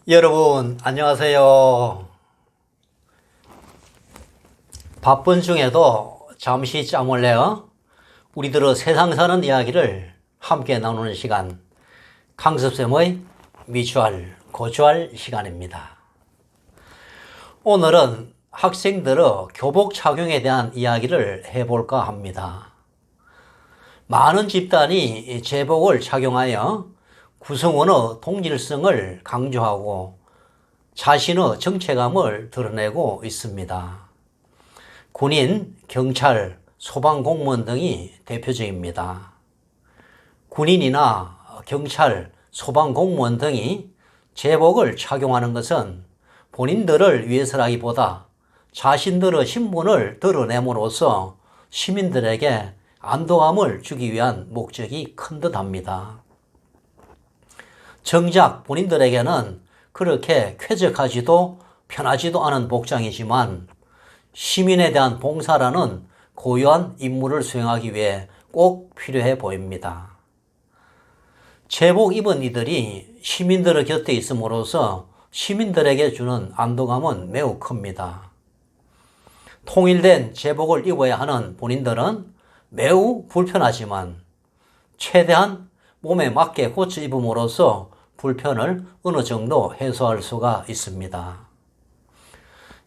여러분 안녕하세요. 바쁜 중에도 잠시 짬을 내어 우리들의 세상 사는 이야기를 함께 나누는 시간, 강습쌤의 미추알 고추알 시간입니다. 오늘은 학생들의 교복 착용에 대한 이야기를 해볼까 합니다. 많은 집단이 제복을 착용하여 구성원의 동질성을 강조하고 자신의 정체감을 드러내고 있습니다. 군인, 경찰, 소방공무원 등이 대표적입니다. 군인이나 경찰, 소방공무원 등이 제복을 착용하는 것은 본인들을 위해서라기보다 자신들의 신분을 드러냄으로써 시민들에게 안도감을 주기 위한 목적이 큰 듯합니다. 정작 본인들에게는 그렇게 쾌적하지도 편하지도 않은 복장이지만 시민에 대한 봉사라는 고유한 임무를 수행하기 위해 꼭 필요해 보입니다. 제복 입은 이들이 시민들의 곁에 있음으로써 시민들에게 주는 안도감은 매우 큽니다. 통일된 제복을 입어야 하는 본인들은 매우 불편하지만 최대한 몸에 맞게 고쳐 입음으로써 불편을 어느 정도 해소할 수가 있습니다.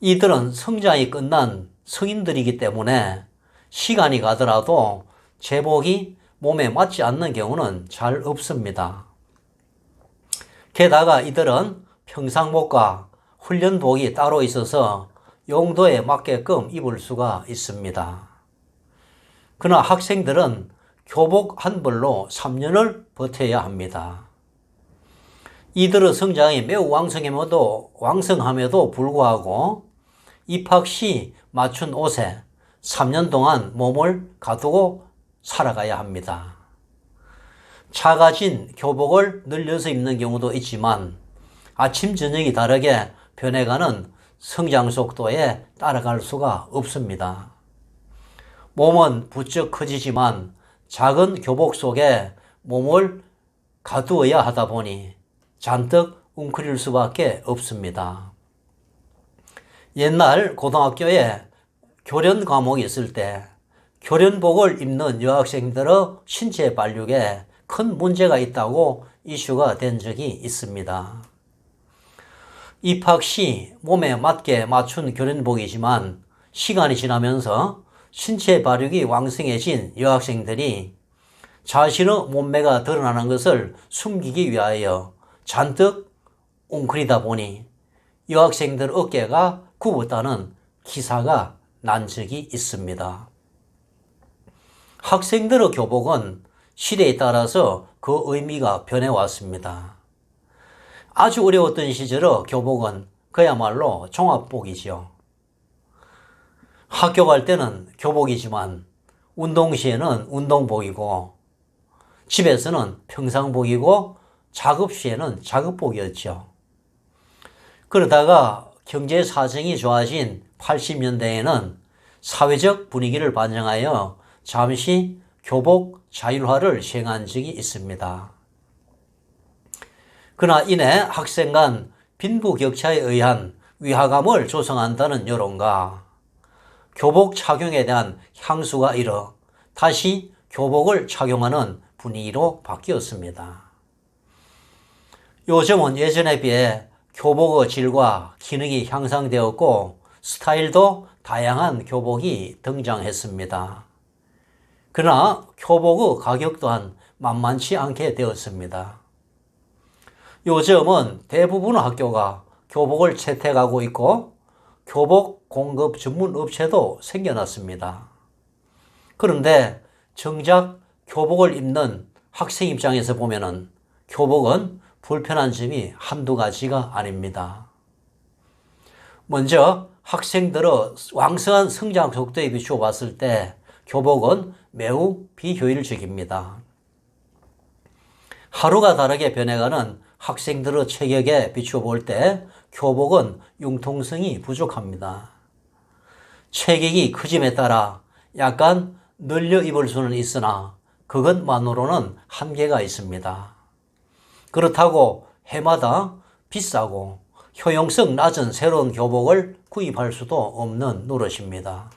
이들은 성장이 끝난 성인들이기 때문에 시간이 가더라도 제복이 몸에 맞지 않는 경우는 잘 없습니다. 게다가 이들은 평상복과 훈련복이 따로 있어서 용도에 맞게끔 입을 수가 있습니다. 그러나 학생들은 교복 한 벌로 3년을 버텨야 합니다. 이들의 성장이 매우 왕성함에도 불구하고 입학 시 맞춘 옷에 3년 동안 몸을 가두고 살아가야 합니다. 작아진 교복을 늘려서 입는 경우도 있지만 아침 저녁이 다르게 변해가는 성장 속도에 따라갈 수가 없습니다. 몸은 부쩍 커지지만 작은 교복 속에 몸을 가두어야 하다 보니 잔뜩 웅크릴 수밖에 없습니다. 옛날 고등학교에 교련 과목이 있을 때 교련복을 입는 여학생들의 신체 발육에 큰 문제가 있다고 이슈가 된 적이 있습니다. 입학 시 몸에 맞게 맞춘 교련복이지만 시간이 지나면서 신체 발육이 왕성해진 여학생들이 자신의 몸매가 드러나는 것을 숨기기 위하여 잔뜩 웅크리다 보니 여학생들 어깨가 굽었다는 기사가 난 적이 있습니다. 학생들의 교복은 시대에 따라서 그 의미가 변해왔습니다. 아주 어려웠던 시절의 교복은 그야말로 종합복이죠. 학교 갈 때는 교복이지만 운동 시에는 운동복이고 집에서는 평상복이고 작업 시에는 작업복이었죠. 그러다가 경제 사정이 좋아진 80년대에는 사회적 분위기를 반영하여 잠시 교복 자율화를 시행한 적이 있습니다. 그러나 이내 학생 간 빈부격차에 의한 위화감을 조성한다는 여론과 교복 착용에 대한 향수가 일어 다시 교복을 착용하는 분위기로 바뀌었습니다. 요즘은 예전에 비해 교복의 질과 기능이 향상되었고 스타일도 다양한 교복이 등장했습니다. 그러나 교복의 가격 또한 만만치 않게 되었습니다. 요즘은 대부분의 학교가 교복을 채택하고 있고 교복 공급 전문 업체도 생겨났습니다. 그런데 정작 교복을 입는 학생 입장에서 보면은 교복은 불편한 점이 한두 가지가 아닙니다. 먼저 학생들의 왕성한 성장 속도에 비추어 봤을 때 교복은 매우 비효율적입니다. 하루가 다르게 변해가는 학생들의 체격에 비추어 볼 때 교복은 융통성이 부족합니다. 체격이 크짐에 따라 약간 늘려 입을 수는 있으나 그것만으로는 한계가 있습니다. 그렇다고 해마다 비싸고 효용성 낮은 새로운 교복을 구입할 수도 없는 노릇입니다.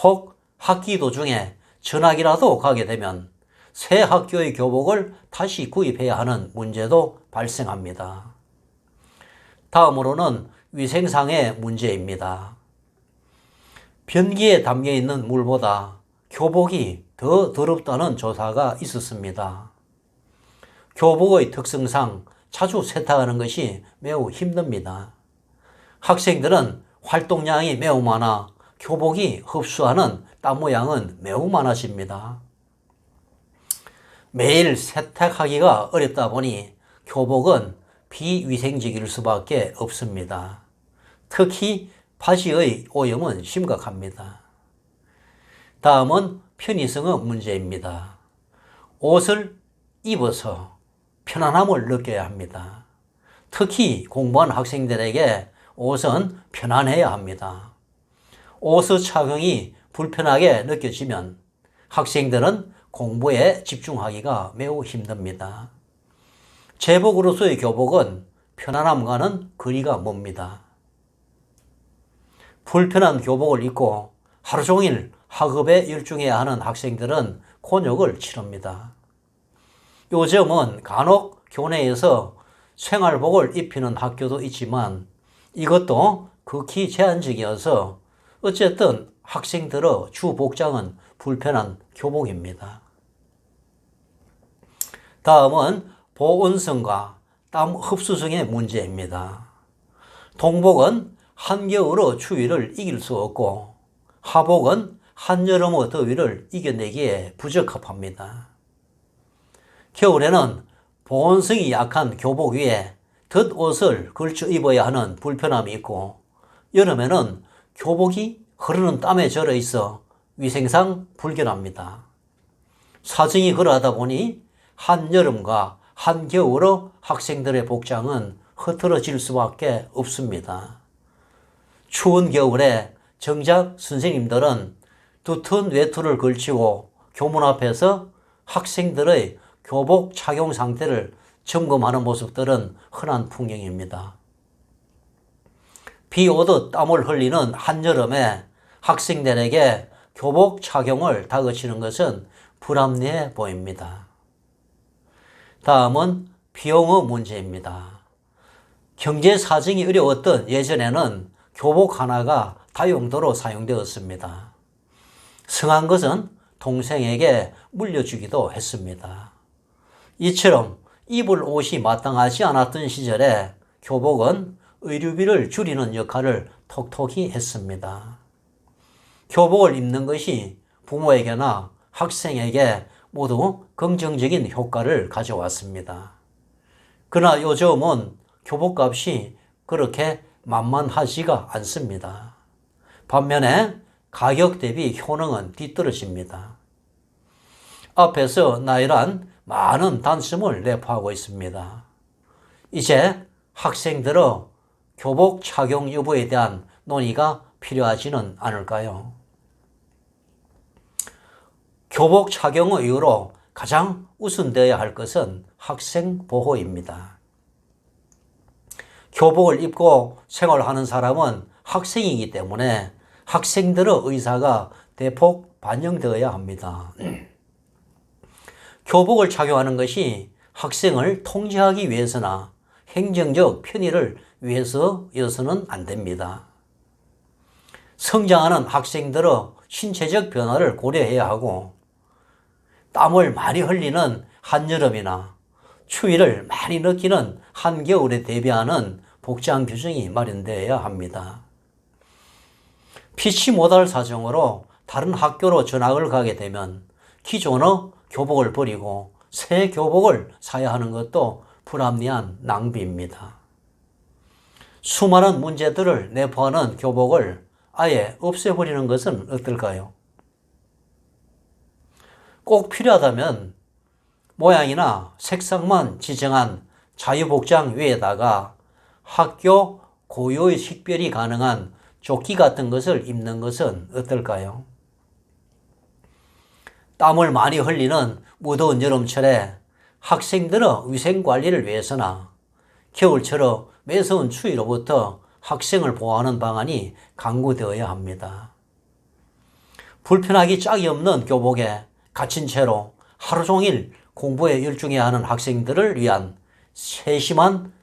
혹 학기 도중에 전학이라도 가게 되면 새 학교의 교복을 다시 구입해야 하는 문제도 발생합니다. 다음으로는 위생상의 문제입니다. 변기에 담겨 있는 물보다 교복이 더 더럽다는 조사가 있었습니다. 교복의 특성상 자주 세탁하는 것이 매우 힘듭니다. 학생들은 활동량이 매우 많아 교복이 흡수하는 땀 모양은 매우 많아집니다. 매일 세탁하기가 어렵다 보니 교복은 비위생적일 수밖에 없습니다. 특히 바지의 오염은 심각합니다. 다음은 편의성의 문제입니다. 옷을 입어서 편안함을 느껴야 합니다. 특히 공부하는 학생들에게 옷은 편안해야 합니다. 옷의 착용이 불편하게 느껴지면 학생들은 공부에 집중하기가 매우 힘듭니다. 제복으로서의 교복은 편안함과는 거리가 멉니다. 불편한 교복을 입고 하루 종일 학업에 열중해야 하는 학생들은 곤욕을 치릅니다. 요즘은 간혹 교내에서 생활복을 입히는 학교도 있지만 이것도 극히 제한적이어서 어쨌든 학생들의 주 복장은 불편한 교복입니다. 다음은 보온성과 땀 흡수성의 문제입니다. 동복은 한겨울의 추위를 이길 수 없고 하복은 한여름의 더위를 이겨내기에 부적합합니다. 겨울에는 보온성이 약한 교복 위에 덧옷을 걸쳐 입어야 하는 불편함이 있고 여름에는 교복이 흐르는 땀에 절어 있어 위생상 불결합니다. 사정이 그러하다 보니 한여름과 한겨울의 학생들의 복장은 흐트러질 수밖에 없습니다. 추운 겨울에 정작 선생님들은 두터운 외투를 걸치고 교문 앞에서 학생들의 교복 착용 상태를 점검하는 모습들은 흔한 풍경입니다. 비 오듯 땀을 흘리는 한여름에 학생들에게 교복 착용을 다그치는 것은 불합리해 보입니다. 다음은 비용의 문제입니다. 경제 사정이 어려웠던 예전에는 교복 하나가 다용도로 사용되었습니다. 성한 것은 동생에게 물려주기도 했습니다. 이처럼 입을 옷이 마땅하지 않았던 시절에 교복은 의료비를 줄이는 역할을 톡톡히 했습니다. 교복을 입는 것이 부모에게나 학생에게 모두 긍정적인 효과를 가져왔습니다. 그러나 요즘은 교복값이 그렇게 만만하지가 않습니다. 반면에 가격 대비 효능은 뒤떨어집니다. 앞에서 나열한 많은 단점을 내포하고 있습니다. 이제 학생들의 교복 착용 여부에 대한 논의가 필요하지는 않을까요? 교복 착용의 이유로 가장 우선되어야 할 것은 학생 보호입니다. 교복을 입고 생활하는 사람은 학생이기 때문에 학생들의 의사가 대폭 반영되어야 합니다. 교복을 착용하는 것이 학생을 통제하기 위해서나 행정적 편의를 위해서여서는 안 됩니다. 성장하는 학생들의 신체적 변화를 고려해야 하고 땀을 많이 흘리는 한여름이나 추위를 많이 느끼는 한겨울에 대비하는 복장 규정이 마련되어야 합니다. 피치 못할 사정으로 다른 학교로 전학을 가게 되면 기존의 교복을 버리고 새 교복을 사야 하는 것도 불합리한 낭비입니다. 수많은 문제들을 내포하는 교복을 아예 없애버리는 것은 어떨까요? 꼭 필요하다면 모양이나 색상만 지정한 자유복장 위에다가 학교 고유의 식별이 가능한 조끼 같은 것을 입는 것은 어떨까요? 땀을 많이 흘리는 무더운 여름철에 학생들의 위생관리를 위해서나 겨울철 매서운 추위로부터 학생을 보호하는 방안이 강구되어야 합니다. 불편하기 짝이 없는 교복에 갇힌 채로 하루 종일 공부에 열중해야 하는 학생들을 위한 세심한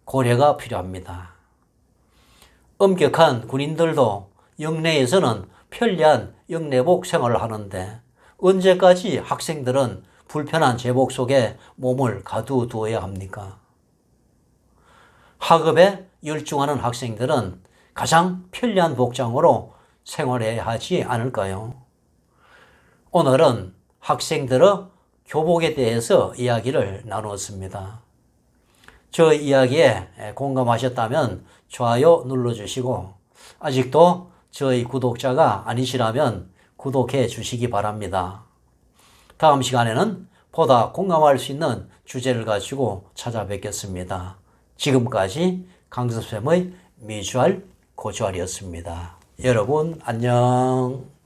고려가 필요합니다. 엄격한 군인들도 영내에서는 편리한 영내복 생활을 하는데 언제까지 학생들은 불편한 제복 속에 몸을 가두어두어야 합니까? 학업에 열중하는 학생들은 가장 편리한 복장으로 생활해야 하지 않을까요? 오늘은 학생들의 교복에 대해서 이야기를 나누었습니다. 저 이야기에 공감하셨다면 좋아요 눌러주시고 아직도 저희 구독자가 아니시라면 구독해 주시기 바랍니다. 다음 시간에는 보다 공감할 수 있는 주제를 가지고 찾아뵙겠습니다. 지금까지 강섭쌤의 미주알 고주알이었습니다. 여러분 안녕.